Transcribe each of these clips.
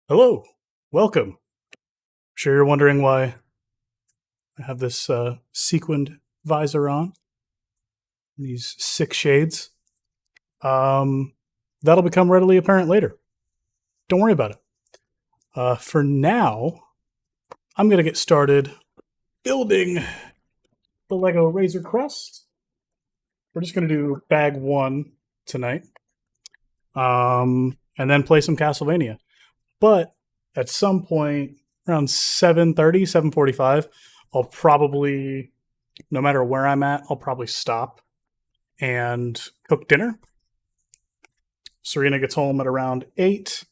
Hello, welcome. Sure, you're wondering why I have this sequined visor on, these six shades. Um, that'll become readily apparent later. Don't worry about it. For now, I'm going to get started building the LEGO Razor Crest. We're just going to do bag one tonight, and then play some Castlevania. But at some point around 7:30, 7:45, I'll probably, no matter where I'm at, I'll probably stop and cook dinner. Serena gets home at around 8,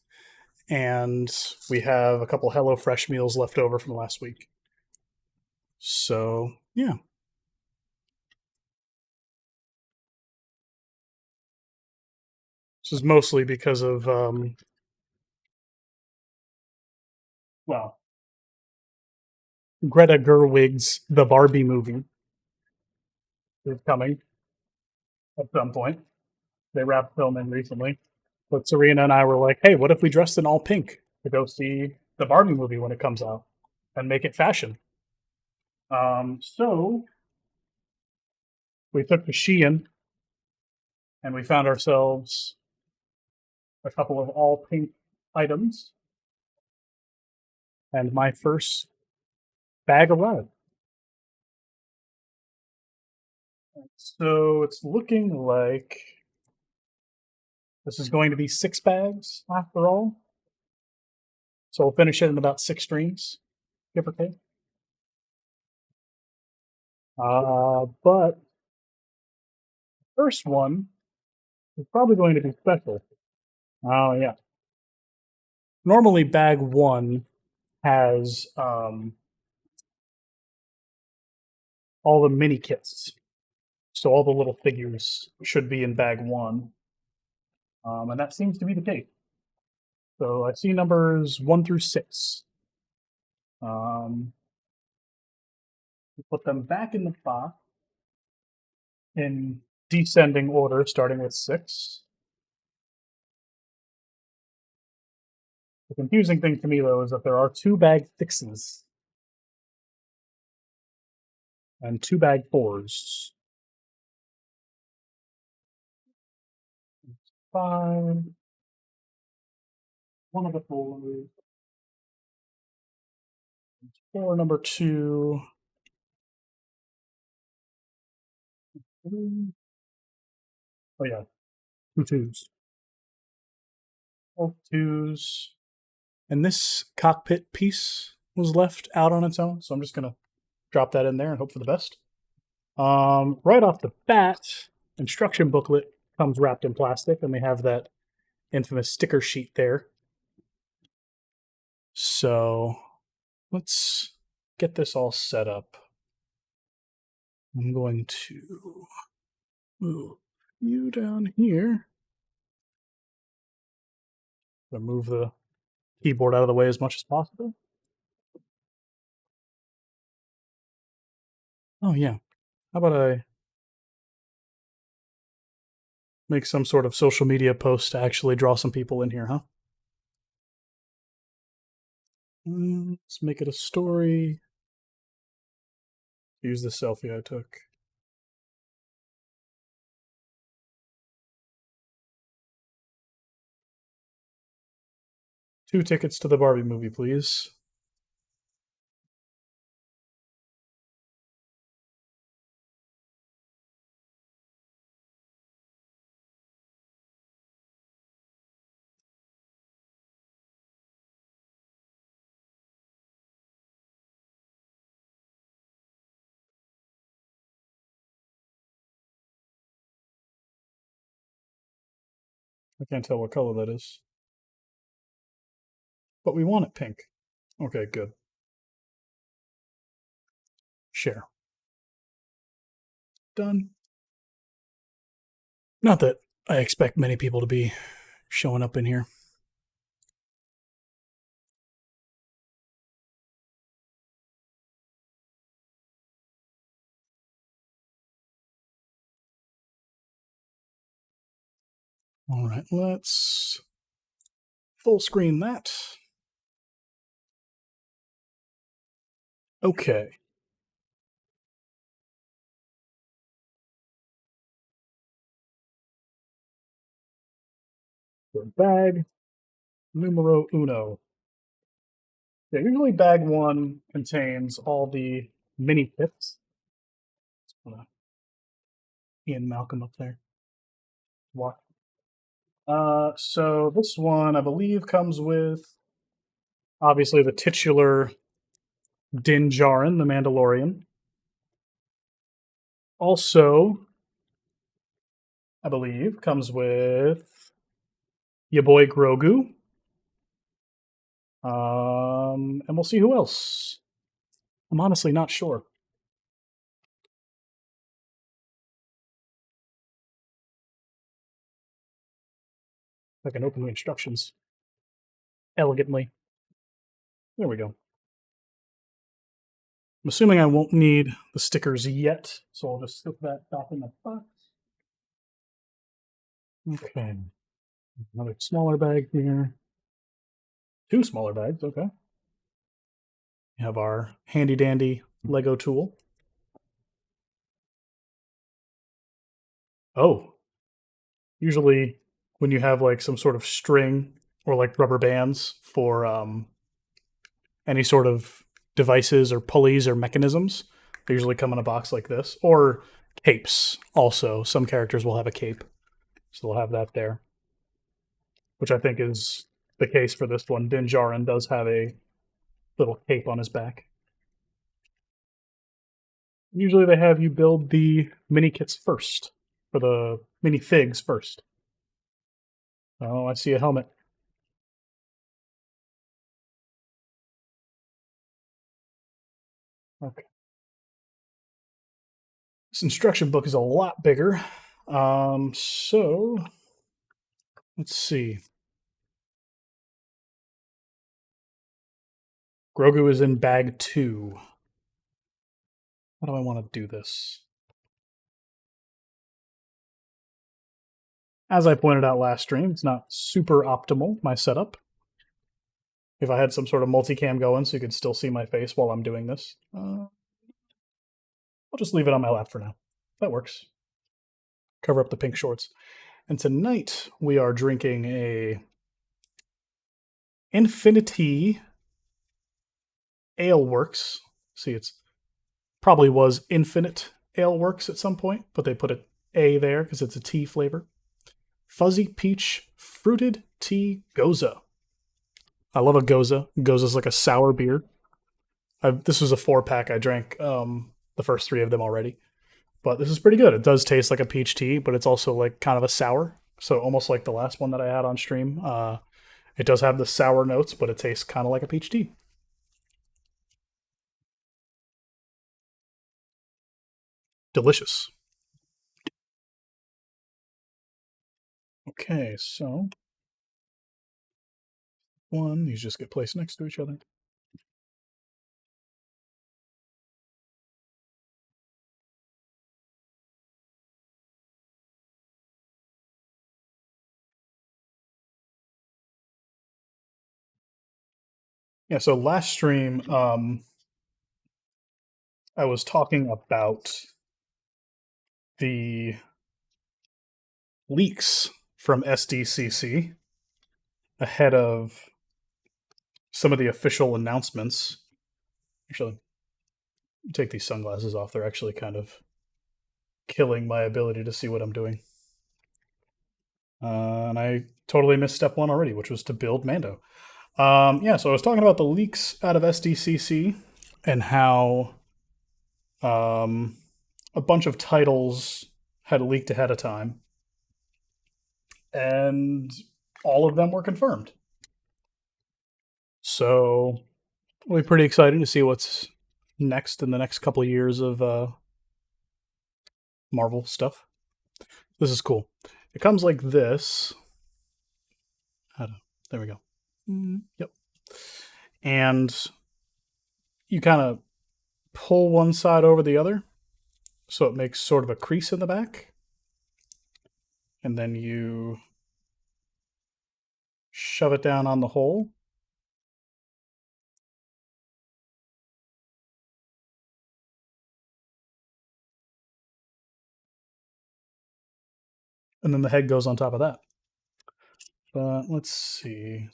and we have a couple HelloFresh meals left over from last week. So, yeah. This is mostly because of, well, Greta Gerwig's The Barbie movie is coming at some point. They wrapped filming recently. But Serena and I were like, hey, what if we dressed in all pink to go see the Barbie movie when it comes out and make it fashion? So we took to Shein and we found ourselves a couple of all pink items, and my first bag arrived. So it's looking like this is going to be 6 bags after all. So we'll finish it in about 6 streams, give or take. But the first one is probably going to be special. Oh, yeah. Normally, bag one has all the mini kits. So all the little figures should be in bag one. And that seems to be the case. So I see numbers 1 through 6. We put them back in the box in descending order, starting with 6. The confusing thing to me, though, is that there are 2 bag 6s and 2 bag 4s. 5, one of the 4s, 4 number 2, 3. Oh, yeah, 2 2s. Both 2s. And this cockpit piece was left out on its own, so I'm just going to drop that in there and hope for the best. Right off the bat, instruction booklet comes wrapped in plastic, and they have that infamous sticker sheet there. So let's get this all set up. I'm going to move you down here. Move the keyboard out of the way as much as possible. Oh, yeah. How about I make some sort of social media post to actually draw some people in here, huh? Let's make it a story. Use the selfie I took. Two tickets to the Barbie movie, please. I can't tell what color that is. But we want it pink. Okay, good. Share. Done. Not that I expect many people to be showing up in here. All right, let's full screen that. Okay. So bag numero uno. Yeah, usually bag one contains all the mini kits. Ian Malcolm up there. Walk. So this one, I believe, comes with obviously the titular Din Djarin, the Mandalorian. Also, I believe, comes with your boy Grogu. And we'll see who else. I'm honestly not sure. I can open the instructions elegantly. There we go. I'm assuming I won't need the stickers yet, so I'll just slip that back in the box. Okay. Another smaller bag here. Two smaller bags, okay. We have our handy dandy Lego tool. Oh, usually when you have like some sort of string or like rubber bands for any sort of devices or pulleys or mechanisms, they usually come in a box like this. Or capes also. Some characters will have a cape, so they'll have that there, which I think is the case for this one. Din Djarin does have a little cape on his back. Usually they have you build the mini kits first, for the mini figs first. Oh, I see a helmet. Okay. This instruction book is a lot bigger. So let's see. Grogu is in bag 2. How do I want to do this? As I pointed out last stream, it's not super optimal, my setup. If I had some sort of multicam going so you could still see my face while I'm doing this, I'll just leave it on my lap for now. That works. Cover up the pink shorts. And tonight we are drinking a Infinity Ale Works. See, it's probably was Infinite Ale Works at some point, but they put an A there because it's a tea flavor. Fuzzy Peach Fruited Tea Goza. I love a Goza. Goza's like a sour beer. This was a 4-pack. I drank the first 3 of them already. But this is pretty good. It does taste like a peach tea, but it's also like kind of a sour. So almost like the last one that I had on stream. It does have the sour notes, but it tastes kind of like a peach tea. Delicious. Okay, so these just get placed next to each other. Yeah, so last stream, I was talking about the leaks from SDCC ahead of some of the official announcements. Actually, take these sunglasses off. They're actually kind of killing my ability to see what I'm doing. And I totally missed step 1 already, which was to build Mando. Yeah, so I was talking about the leaks out of SDCC and how a bunch of titles had leaked ahead of time, and all of them were confirmed. So it'll be pretty exciting to see what's next in the next couple of years of Marvel stuff. This is cool. It comes like this. There we go. Yep. And you kind of pull one side over the other, so it makes sort of a crease in the back. And then you shove it down on the hole. and then the head goes on top of that. But let's see.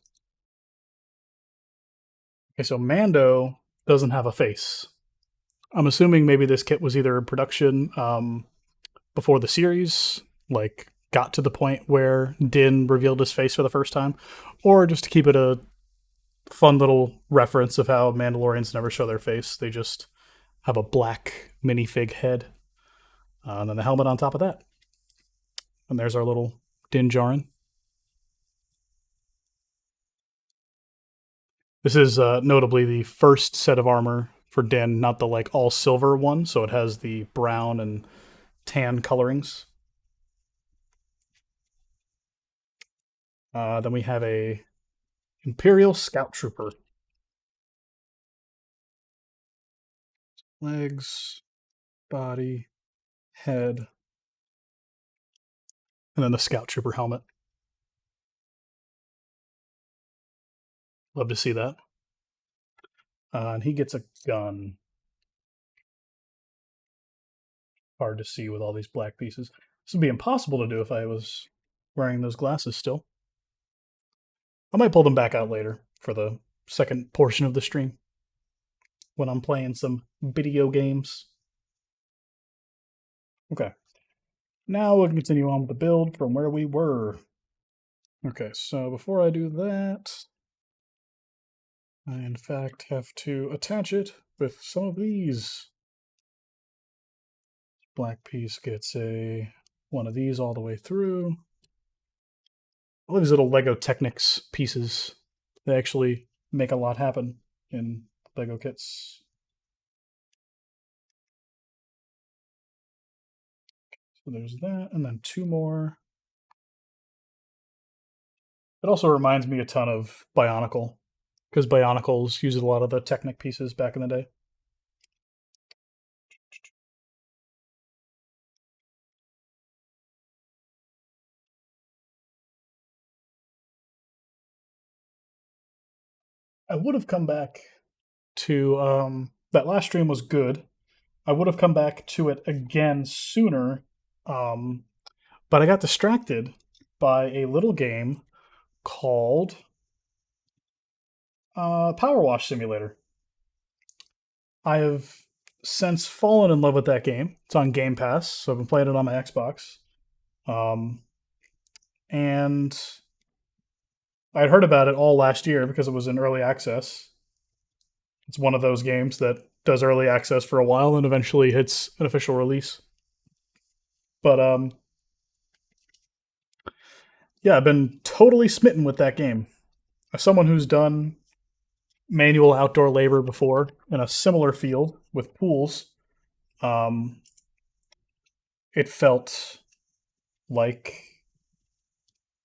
Okay, so Mando doesn't have a face. I'm assuming maybe this kit was either in production before the series, like got to the point where Din revealed his face for the first time, or just to keep it a fun little reference of how Mandalorians never show their face. They just have a black minifig head, and then the helmet on top of that. And there's our little Din Djarin. This is notably the first set of armor for Din, not the like all silver one. So it has the brown and tan colorings. Then we have a Imperial Scout Trooper. Legs, body, head, and then the Scout Trooper helmet. Love to see that. And he gets a gun. Hard to see with all these black pieces. This would be impossible to do if I was wearing those glasses still. I might pull them back out later for the second portion of the stream when I'm playing some video games. Okay. Now we'll continue on with the build from where we were. Okay, so before I do that, I in fact have to attach it with some of these. Black piece gets one of these all the way through. All these little Lego Technics pieces, they actually make a lot happen in Lego kits. So there's that, and then two more. It also reminds me a ton of Bionicle, because Bionicles used a lot of the Technic pieces back in the day. I would have come back to that last stream was good. I would have come back to it again sooner, but I got distracted by a little game called Power Wash Simulator. I have since fallen in love with that game. It's on Game Pass, so I've been playing it on my Xbox. And I'd heard about it all last year because it was in early access. It's one of those games that does early access for a while and eventually hits an official release. But yeah, I've been totally smitten with that game. As someone who's done manual outdoor labor before in a similar field with pools, it felt like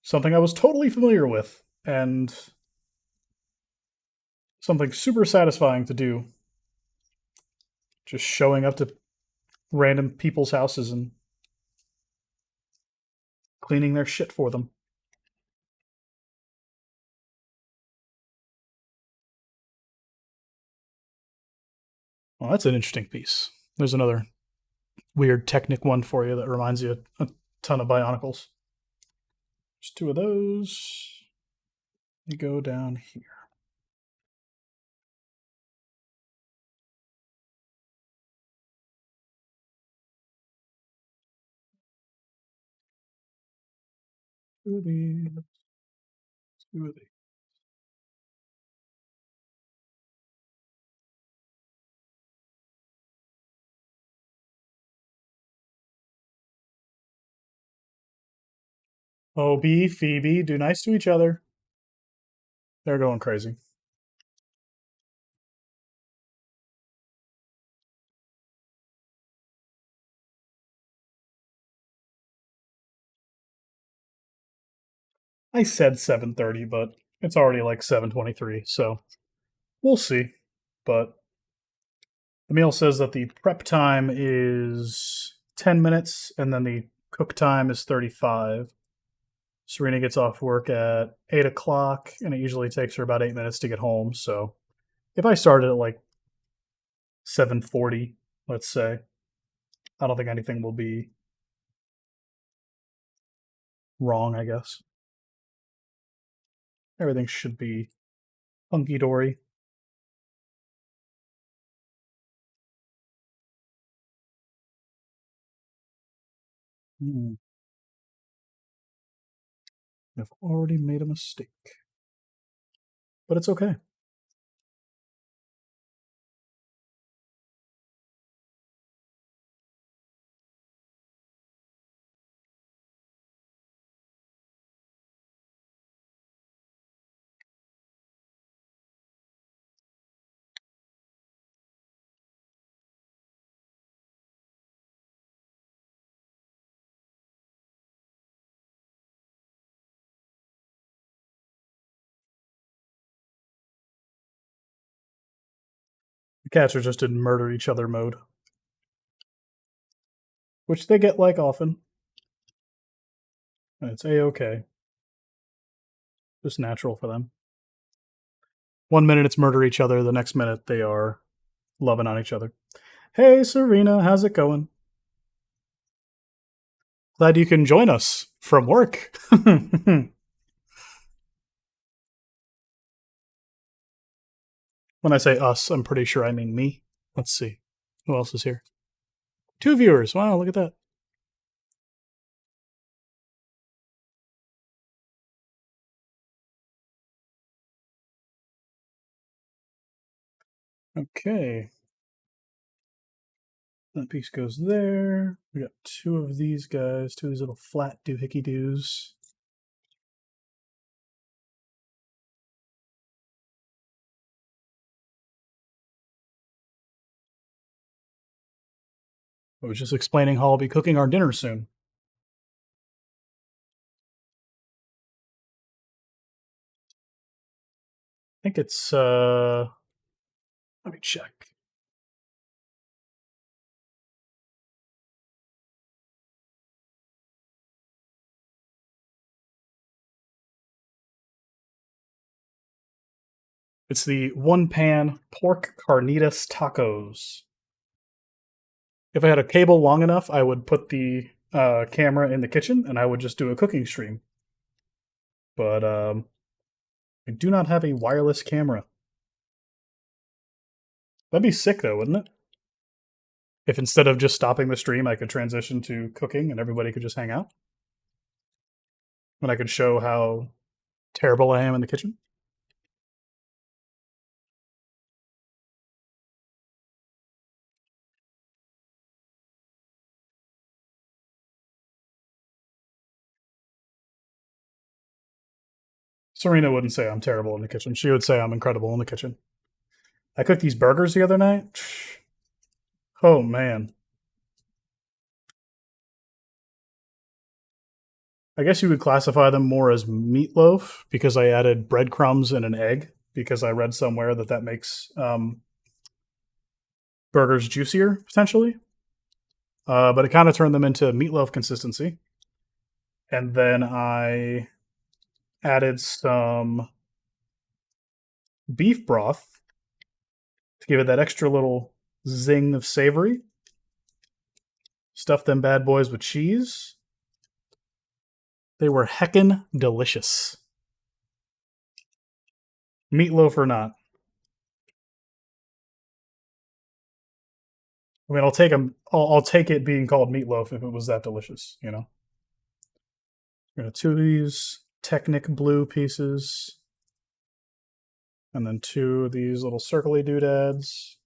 something I was totally familiar with and something super satisfying to do. Just showing up to random people's houses and cleaning their shit for them. Well, that's an interesting piece. There's another weird Technic one for you that reminds you a ton of Bionicles. There's two of those. You go down here. Two of these. Two of these. Obie, Phoebe, do nice to each other. They're going crazy. I said 7:30, but it's already like 7:23, so we'll see. But the meal says that the prep time is 10 minutes and then the cook time is 35. Serena gets off work at 8 o'clock, and it usually takes her about 8 minutes to get home. So if I started at like 7:40, let's say, I don't think anything will be wrong, I guess. Everything should be hunky dory. I've already made a mistake, but it's okay. The cats are just in murder each other mode, which they get like often, and it's a-okay. Just natural for them. One minute it's murder each other, the next minute they are loving on each other. Hey, Serena, how's it going? Glad you can join us from work. When I say us, I'm pretty sure I mean me. Let's see. Who else is here? 2 viewers. Wow, look at that. Okay. That piece goes there. We got 2 of these guys, 2 of these little flat doohickey doos. I was just explaining how I'll be cooking our dinner soon. I think it's let me check. It's the one pan pork carnitas tacos. If I had a cable long enough, I would put the camera in the kitchen and I would just do a cooking stream. But I do not have a wireless camera. That'd be sick though, wouldn't it? If instead of just stopping the stream, I could transition to cooking and everybody could just hang out. And I could show how terrible I am in the kitchen. Serena wouldn't say I'm terrible in the kitchen. She would say I'm incredible in the kitchen. I cooked these burgers the other night. Oh man. I guess you would classify them more as meatloaf because I added breadcrumbs and an egg because I read somewhere that that makes burgers juicier potentially. But it kind of turned them into meatloaf consistency. And then I added some beef broth to give it that extra little zing of savory. Stuffed them bad boys with cheese. They were heckin' delicious. Meatloaf or not. I mean, I'll take them. I'll take it being called meatloaf if it was that delicious. You know. We're gonna 2 of these Technic blue pieces, and then 2 of these little circly doodads.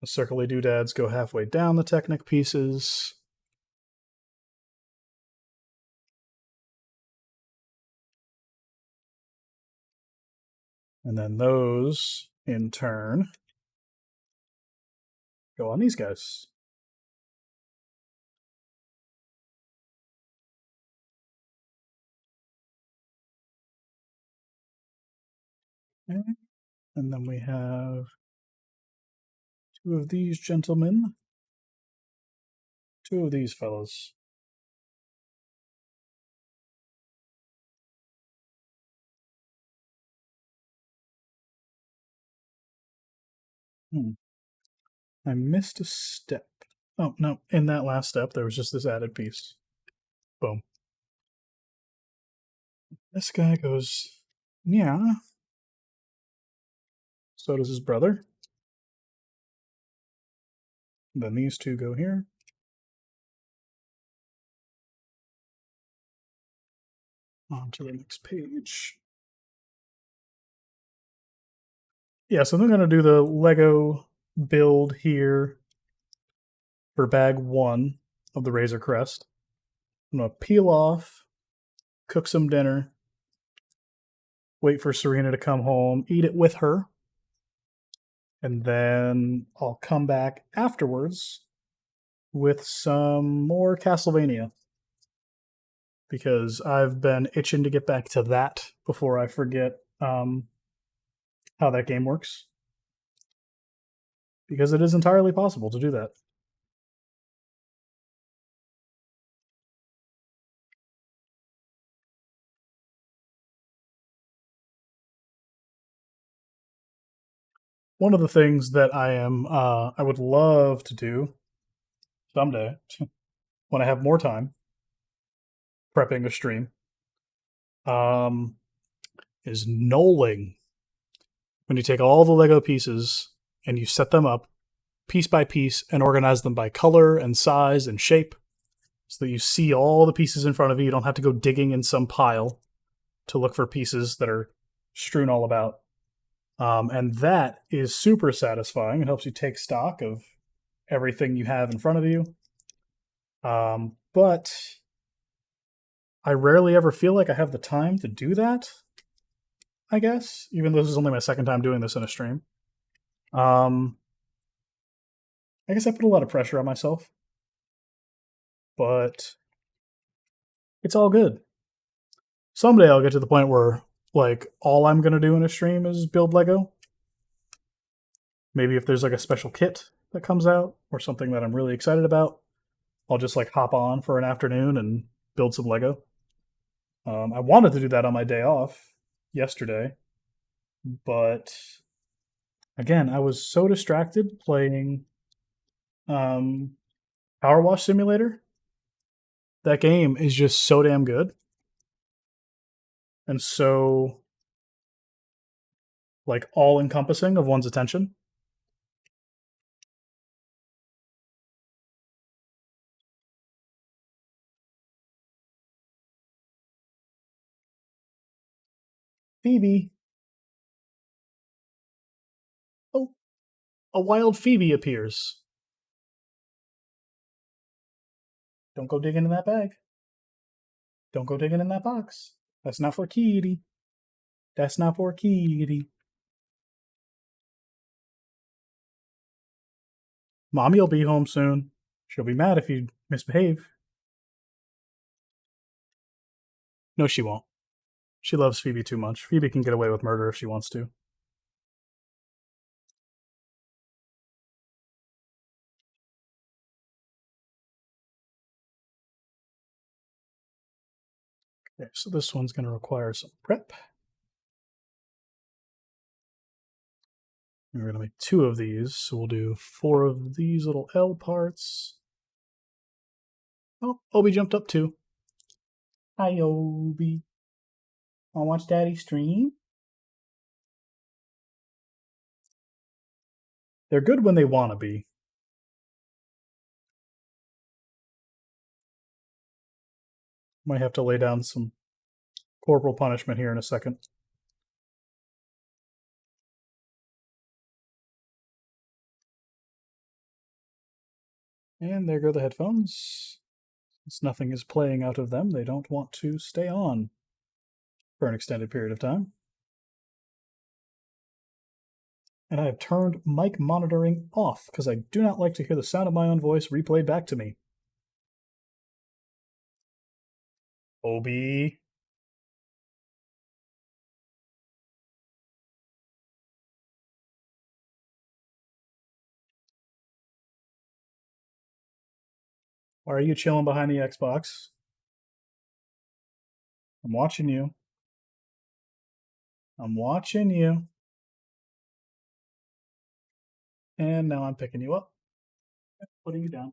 The circly doodads go halfway down the Technic pieces. And then those, in turn, go on these guys. Okay. And then we have 2 of these gentlemen, 2 of these fellows. I missed a step. Oh, no. In that last step, there was just this added piece. Boom. This guy goes, yeah. So does his brother. Then these two go here. On to the next page. Yeah, so I'm going to do the Lego build here for bag 1 of the Razor Crest. I'm going to peel off, cook some dinner, wait for Serena to come home, eat it with her, and then I'll come back afterwards with some more Castlevania because I've been itching to get back to that before I forget how that game works. Because it is entirely possible to do that. One of the things that I would love to do someday when I have more time prepping a stream, um, is knolling. When you take all the Lego pieces and you set them up piece by piece and organize them by color and size and shape so that you see all the pieces in front of you. You don't have to go digging in some pile to look for pieces that are strewn all about. And that is super satisfying. It helps you take stock of everything you have in front of you. But I rarely ever feel like I have the time to do that, I guess, even though this is only my second time doing this in a stream. I guess I put a lot of pressure on myself, but it's all good. Someday I'll get to the point where, like, all I'm going to do in a stream is build Lego. Maybe if there's like a special kit that comes out or something that I'm really excited about, I'll just like hop on for an afternoon and build some Lego. I wanted to do that on my day off yesterday, but again, I was so distracted playing um, Power Wash Simulator. That game is just so damn good, and so like all encompassing of one's attention. Phoebe. Oh, a wild Phoebe appears. Don't go digging in that bag. Don't go digging in that box. That's not for Kitty. That's not for Kitty. Mommy'll be home soon. She'll be mad if you misbehave. No, she won't. She loves Phoebe too much. Phoebe can get away with murder if she wants to. Okay, so this one's going to require some prep. We're going to make 2 of these, so we'll do 4 of these little L parts. Oh, Obi jumped up too. Hi, Obi. Wanna watch Daddy stream? They're good when they want to be. Might have to lay down some corporal punishment here in a second. And there go the headphones. Since nothing is playing out of them, they don't want to stay on for an extended period of time. And I have turned mic monitoring off because I do not like to hear the sound of my own voice replayed back to me. Obi. Why are you chilling behind the Xbox? I'm watching you. I'm watching you. And now I'm picking you up, putting you down.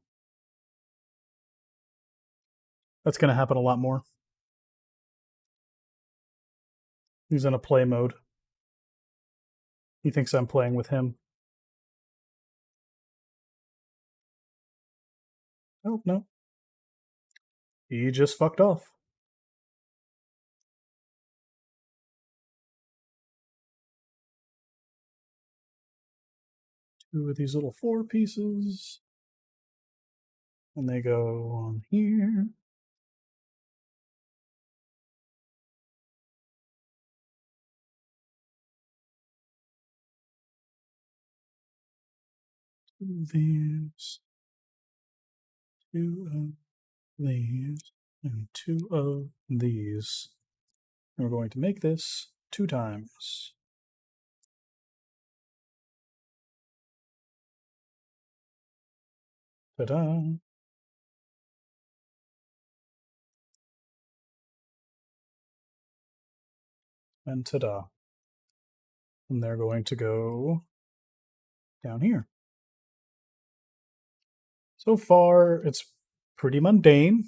That's going to happen a lot more. He's in a play mode. He thinks I'm playing with him. Oh, no. He just fucked off. Two of these little 4 pieces. And they go on here. Two of these. Two of these. And 2 of these. And we're going to make this 2 times. Ta-da! And ta-da. And they're going to go down here. So far, it's pretty mundane.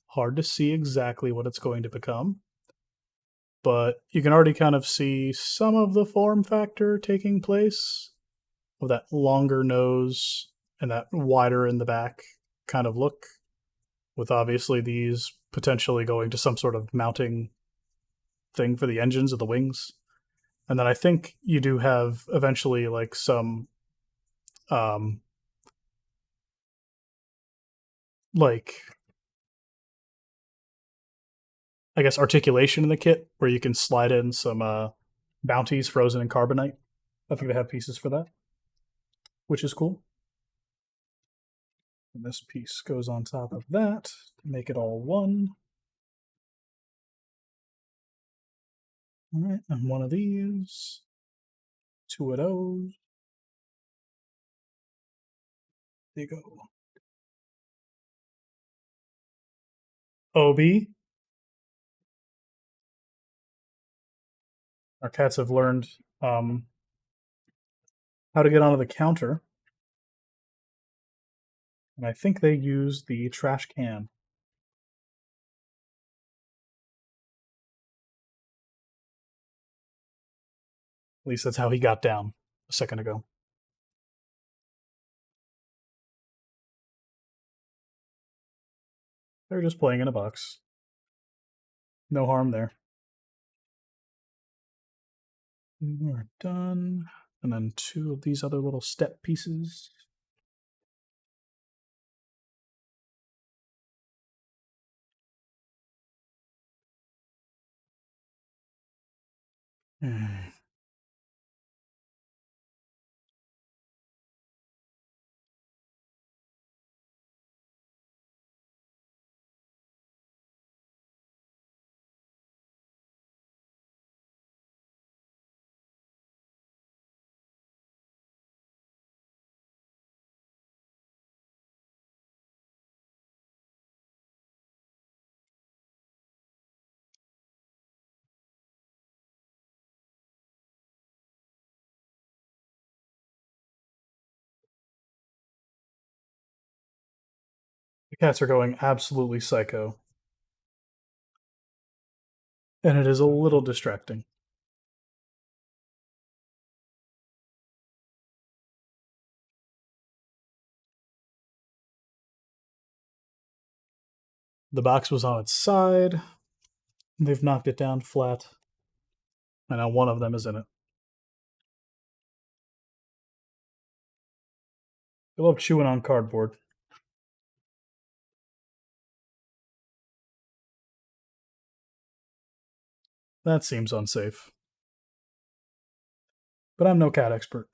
Hard to see exactly what it's going to become. But you can already kind of see some of the form factor taking place of that longer nose and that wider in the back kind of look, with obviously these potentially going to some sort of mounting thing for the engines of the wings. And then I think you do have eventually like some like I guess articulation in the kit where you can slide in some bounties frozen in carbonite. I think they have pieces for that, which is cool. And this piece goes on top of that to make it all one. All right, and one of these, 2 of those. There you go. OB. Our cats have learned how to get onto the counter. And I think they use the trash can. At least that's how he got down a second ago. They're just playing in a box. No harm there. We're done. And then 2 of these other little step pieces. The cats are going absolutely psycho. And it is a little distracting. The box was on its side. They've knocked it down flat. And now one of them is in it. They love chewing on cardboard. That seems unsafe. But I'm no cat expert.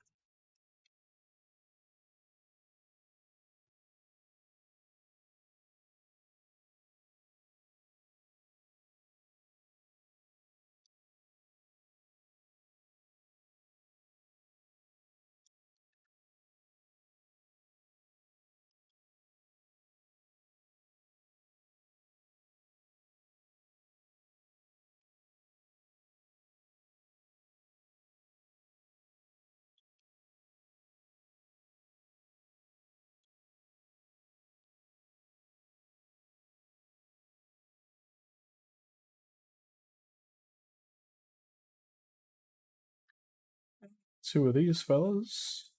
2 of these fellas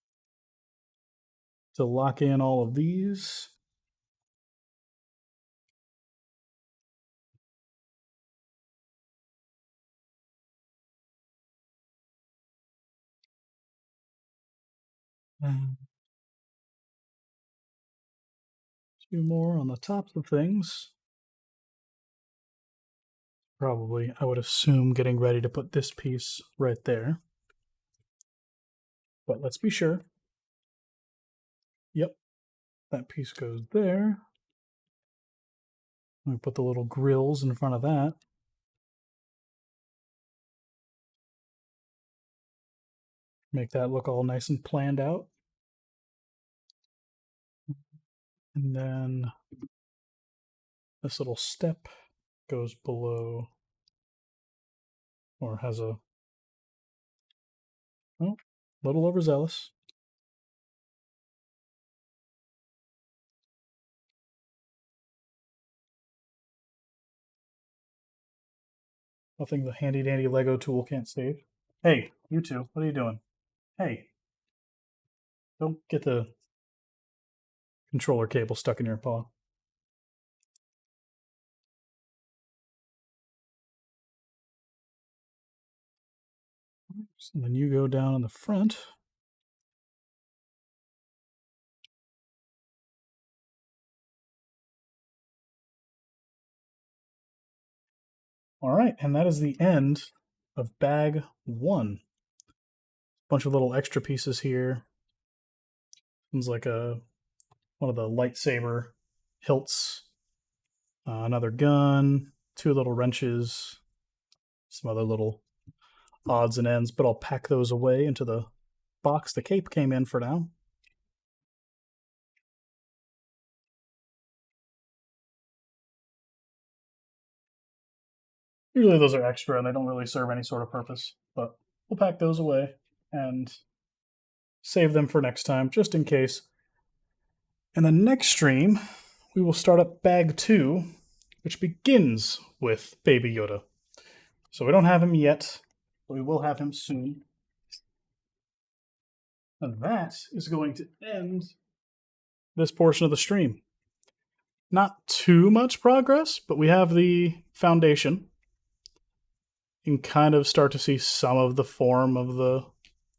to lock in all of these. And 2 more on the tops of things. Probably, I would assume, getting ready to put this piece right there. But let's be sure. Yep, that piece goes there. We put the little grills in front of that. Make that look all nice and planned out. And then this little step goes below, or has a, oh, a little overzealous. Nothing the handy dandy Lego tool can't save. Hey, you two, what are you doing? Hey, don't get the controller cable stuck in your paw. And then you go down in the front. All right, and that is the end of bag 1. Bunch of little extra pieces here. Seems like one of the lightsaber hilts, another gun, 2 little wrenches, some other little odds and ends, but I'll pack those away into the box the cape came in for now. Usually those are extra and they don't really serve any sort of purpose, but we'll pack those away and save them for next time, just in case. In the next stream, we will start up bag 2, which begins with Baby Yoda. So we don't have him yet, but we will have him soon. And that is going to end this portion of the stream. Not too much progress, but we have the foundation. You can kind of start to see some of the form of the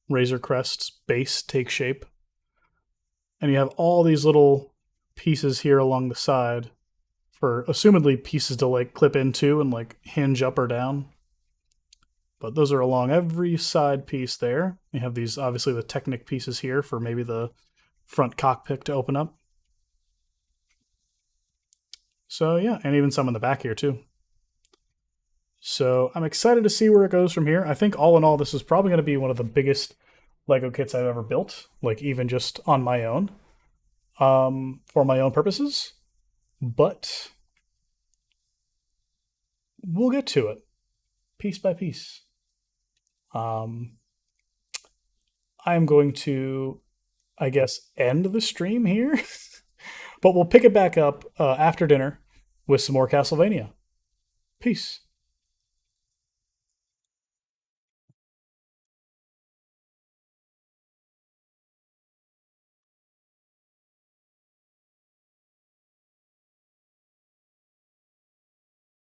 Razor Crest's base take shape. And you have all these little pieces here along the side for assumedly pieces to like clip into and like hinge up or down. But those are along every side piece there. You have these, obviously, the Technic pieces here for maybe the front cockpit to open up. So yeah, and even some in the back here too. So I'm excited to see where it goes from here. I think all in all, this is probably going to be one of the biggest Lego kits I've ever built, like even just on my own, for my own purposes. But we'll get to it, piece by piece. I'm going to, I guess, end the stream here, but we'll pick it back up after dinner with some more Castlevania. Peace.